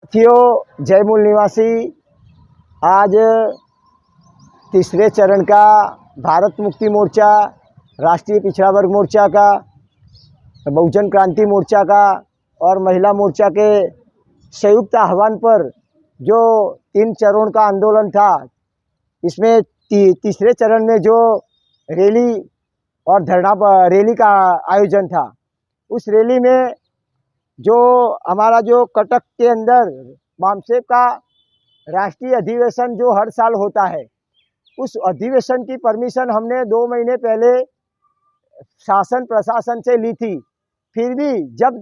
साथियों, जय मूल निवासी आज तीसरे चरण का भारत मुक्ति मोर्चा, राष्ट्रीय पिछड़ा वर्ग मोर्चा का, बहुजन क्रांति मोर्चा का और महिला मोर्चा के संयुक्त आह्वान पर जो 3 चरणों का आंदोलन था, इसमें तीसरे चरण में जो रैली और धरना रैली का आयोजन था, उस रैली में जो हमारा जो कटक के अंदर मामसेप का राष्ट्रीय अधिवेशन जो हर साल होता है, उस अधिवेशन की परमिशन हमने 2 महीने पहले शासन प्रशासन से ली थी। फिर भी जब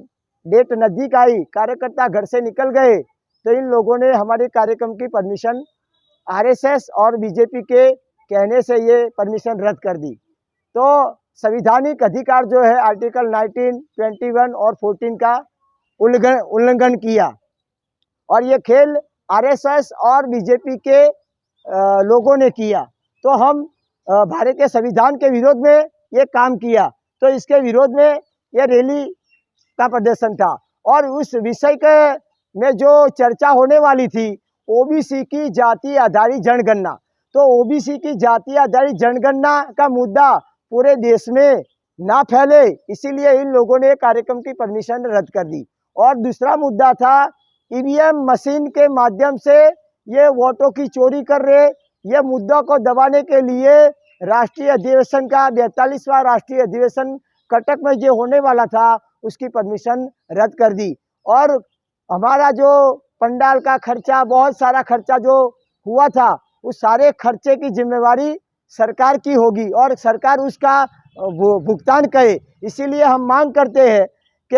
डेट नज़दीक आई, कार्यकर्ता घर से निकल गए, तो इन लोगों ने हमारे कार्यक्रम की परमिशन आरएसएस और बीजेपी के कहने से ये परमिशन रद्द कर दी। तो संवैधानिक अधिकार जो है आर्टिकल 19, 21 और 14 का उल्लंघन किया और ये खेल आरएसएस और बीजेपी के लोगों ने किया। तो हम भारत के संविधान के विरोध में ये काम किया, तो इसके विरोध में ये रैली का प्रदर्शन था। और उस विषय के में जो चर्चा होने वाली थी, ओबीसी की जाति आधारित जनगणना, तो ओबीसी की जाति आधारित जनगणना का मुद्दा पूरे देश में ना फैले, इसीलिए इन लोगों ने कार्यक्रम की परमिशन रद्द कर दी। और दूसरा मुद्दा था ईवीएम मशीन के माध्यम से ये वोटों की चोरी कर रहे, ये मुद्दा को दबाने के लिए राष्ट्रीय अधिवेशन का 42वां राष्ट्रीय अधिवेशन कटक में जो होने वाला था, उसकी परमिशन रद्द कर दी। और हमारा जो पंडाल का खर्चा, बहुत सारा खर्चा जो हुआ था, उस सारे खर्चे की जिम्मेवारी सरकार की होगी और सरकार उसका भुगतान करे। इसीलिए हम मांग करते हैं कि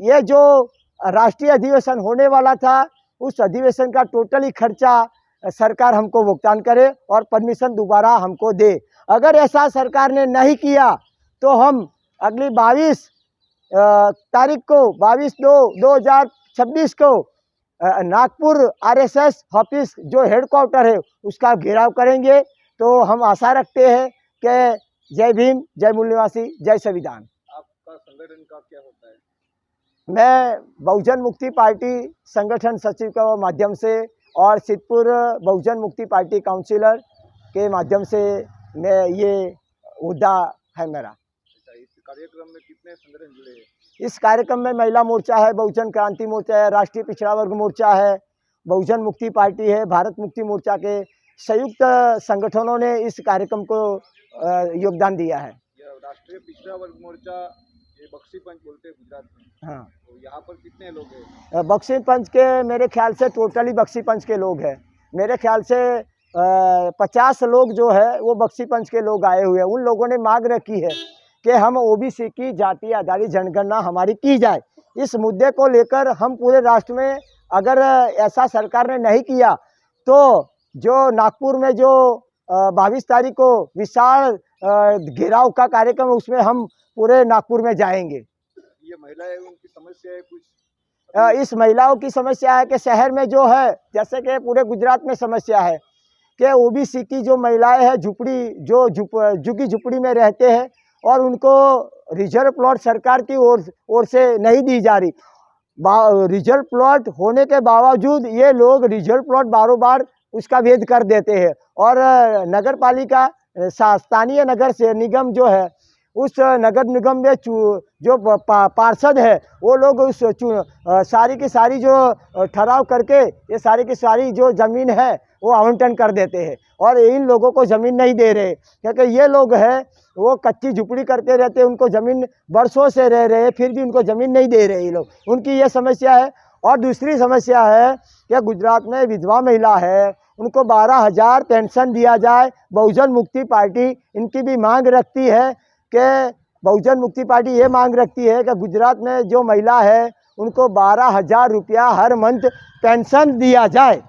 ये जो राष्ट्रीय अधिवेशन होने वाला था, उस अधिवेशन का टोटली खर्चा सरकार हमको भुगतान करे और परमिशन दोबारा हमको दे। अगर ऐसा सरकार ने नहीं किया तो हम अगली 22 तारीख को 22/2/2026 को नागपुर आरएसएस ऑफिस जो हेडक्वार्टर है उसका घेराव करेंगे। तो हम आशा रखते हैं कि जय भीम, जय मूल निवासी, जय संविधान। आपका संगठन का क्या होता है? मैं बहुजन मुक्ति पार्टी संगठन सचिव के माध्यम से और सिद्धपुर बहुजन मुक्ति पार्टी काउंसिलर के माध्यम से मैं ये ओहदा है मेरा। इस कार्यक्रम में कितने संगठन जुड़े हैं? इस कार्यक्रम में महिला मोर्चा है, बहुजन क्रांति मोर्चा है, राष्ट्रीय पिछड़ा वर्ग मोर्चा है, बहुजन मुक्ति पार्टी है, भारत मुक्ति मोर्चा के संयुक्त संगठनों ने इस कार्यक्रम को योगदान दिया है। राष्ट्रीय पिछड़ा वर्ग मोर्चा ये बक्सी पंच बोलते हैं गुजरात में। हाँ, तो यहाँ पर कितने लोग हैं? बक्सी पंच के मेरे ख्याल से टोटली बक्सी पंच के लोग हैं। मेरे ख्याल से 50 लोग जो है वो बक्सी पंच के लोग आए हुए हैं। उन लोगों ने मांग रखी है कि हम ओबीसी की जाति आधारित जनगणना हमारी की जाए। इस मुद्दे को लेकर हम पूरे राष्ट्र में, अगर ऐसा सरकार ने नहीं किया तो जो नागपुर में जो 22 तारीख को विशाल घेराव का कार्यक्रम, उसमें हम पूरे नागपुर में जाएंगे। ये महिलाएं, उनकी समस्या है कुछ? इस महिलाओं की समस्या है कि शहर में जो है, जैसे कि पूरे गुजरात में समस्या है कि ओबीसी की जो महिलाएं हैं झुपड़ी जो झुग्गी झुपड़ी में रहते हैं और उनको रिजर्व प्लॉट सरकार की ओर से नहीं दी जा रही। रिजर्व प्लॉट होने के बावजूद ये लोग रिजर्व प्लॉट बार उसका भेद कर देते हैं और नगर पालिका स्थानीय नगर से निगम जो है, उस नगर निगम में जो पार्षद है, वो लोग उस सारी की सारी जो ठहराव करके ये सारी की सारी जो ज़मीन है वो आवंटन कर देते हैं और इन लोगों को ज़मीन नहीं दे रहे, क्योंकि ये लोग हैं वो कच्ची झुपड़ी करते रहते हैं, उनको ज़मीन वर्षों से रह रहे हैं, फिर भी उनको ज़मीन नहीं दे रहे ये लोग। उनकी ये समस्या है। और दूसरी समस्या है कि गुजरात में विधवा महिला है, उनको 12,000 पेंशन दिया जाए। बहुजन मुक्ति पार्टी इनकी भी मांग रखती है कि बहुजन मुक्ति पार्टी ये मांग रखती है कि गुजरात में जो महिला है उनको 12,000 रुपया हर मंथ पेंशन दिया जाए,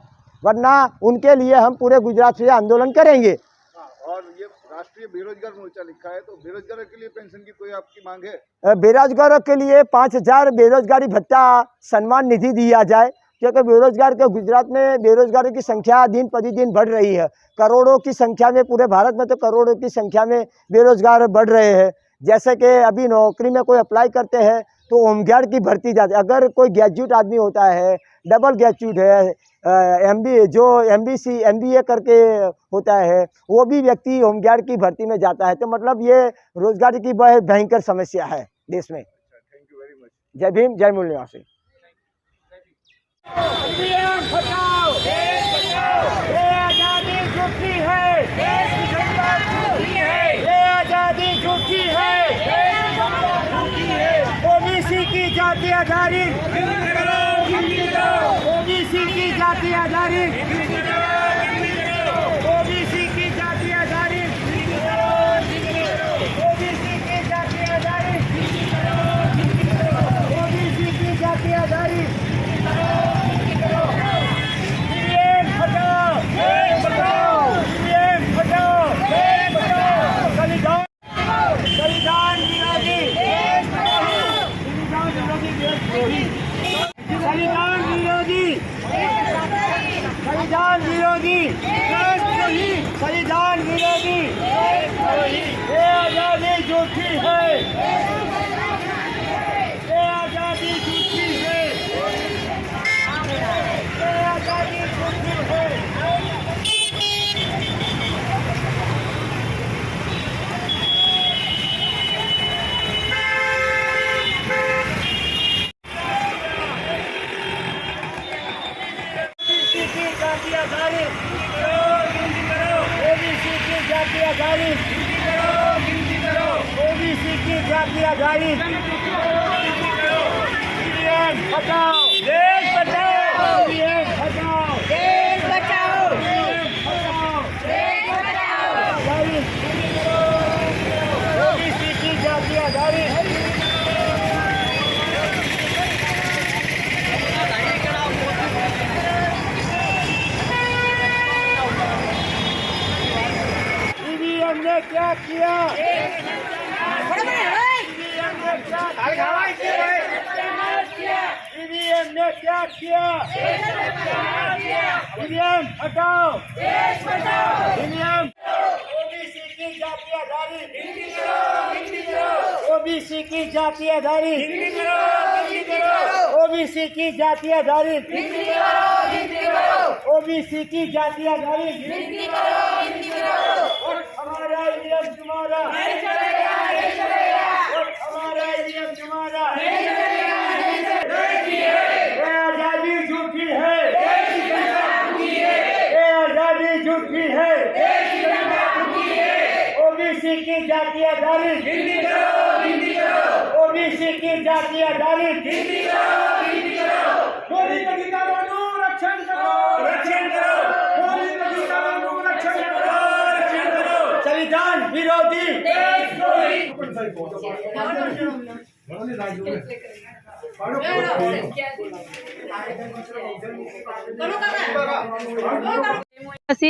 वरना उनके लिए हम पूरे गुजरात से आंदोलन करेंगे। और ये राष्ट्रीय बेरोजगार मोर्चा लिखा है, तो बेरोजगारों के लिए पेंशन की कोई आपकी मांग है? बेरोजगारों के लिए 5,000 बेरोजगारी भत्ता सम्मान निधि दिया जाए, क्योंकि बेरोजगार के गुजरात में बेरोजगारों की संख्या दिन प्रतिदिन बढ़ रही है। करोड़ों की संख्या में, पूरे भारत में तो करोड़ों की संख्या में बेरोजगार बढ़ रहे हैं। जैसे कि अभी नौकरी में कोई अप्लाई करते हैं तो होमगार्ड की भर्ती जाती है। अगर कोई ग्रेजुएट आदमी होता है, डबल ग्रेजुएट है, MBA जो MBA करके होता है, वो भी व्यक्ति होमगार्ड की भर्ती में जाता है। तो मतलब ये रोजगार की बहुत भयंकर समस्या है देश में। Thank you very much. जय भीम, जय मूल निवासी। आजादी झूठी है, ये आजादी झूठी है, ओबीसी की जाति आधारित, ओबीसी की जाति आधारित, ओबीसी की जाति आधारित, ओबीसी की जाति आधारित, ओबीसी की जाति आधारित। संविधान विरोधी, संविधान विरोधी, संविधान विरोधी, ये आजादी झूठी है, ये आजादी झूठी है, ये आजादी झूठी है। जाति आधारित, ओबीसी की जाति आधारित, ओबीसी की जाति आधारित, हटाओ, देश बचाओ, हटाओ, देश बचाओ, देश बचाओ, ओबीसी की जाति आधारित। ने क्या किया, ईवीएम ने क्या किया, ईवीएम हटाओ, ईवीएम। ओबीसी की जाति आधारित, ओबीसी की जाति आधारित, ओबीसी की जाति आधारित, ओबीसी की जाति आधारित। हमारा ईवीएम तुम्हारा, हमारा ईवीएम तुम्हारा। ये आजादी झूठी है, ये आजादी झूठी है, ओबीसी की जाति आधारित, ओबीसी की जाति आधारित। गोली अधिकारों रक्षण करो, रक्षण करो, गोली अधिकारों रक्षण करो, रक्षण करो। संविधान विरोधी,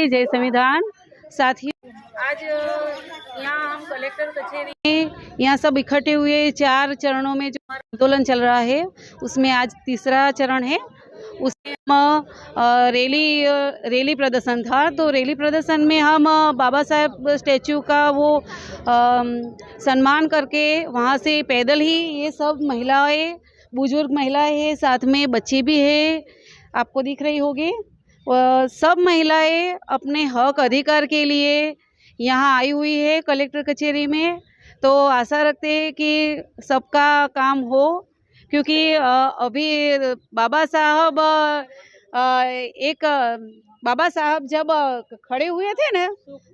जय संविधान। साथियों, आज यहाँ हम कलेक्टर कचहरी में यहाँ सब इकट्ठे हुए 4 चरणों में जो हमारा आंदोलन चल रहा है, उसमें आज तीसरा चरण है। उसमें हम रैली प्रदर्शन था। तो रैली प्रदर्शन में हम बाबा साहेब स्टैचू का वो सम्मान करके वहाँ से पैदल ही ये सब महिलाएं, बुजुर्ग महिलाएं हैं, साथ में बच्चे भी हैं, आपको दिख रही होगी। सब महिलाएं अपने हक अधिकार के लिए यहाँ आई हुई है कलेक्टर कचहरी में। तो आशा रखते हैं कि सबका काम हो, क्योंकि अभी बाबा साहब जब खड़े हुए थे ना,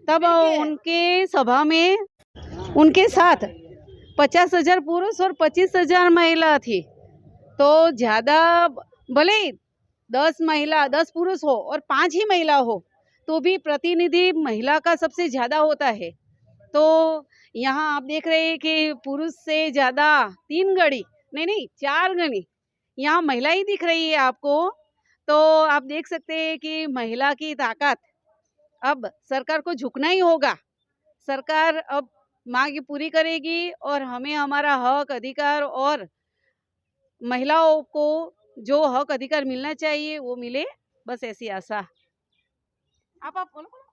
तब उनके सभा में उनके साथ 50,000 पुरुष और 25,000 महिला थी। तो ज़्यादा भले 10 पुरुष हो और 5 ही महिला हो, तो भी प्रतिनिधि महिला का सबसे ज़्यादा होता है। तो यहाँ आप देख रहे हैं कि पुरुष से ज़्यादा 4 गणी यहाँ महिला ही दिख रही है आपको। तो आप देख सकते हैं कि महिला की ताकत, अब सरकार को झुकना ही होगा। सरकार अब मांग पूरी करेगी और हमें हमारा हक अधिकार और महिलाओं को जो हक अधिकार मिलना चाहिए वो मिले, बस ऐसी आशा। आप बोलो।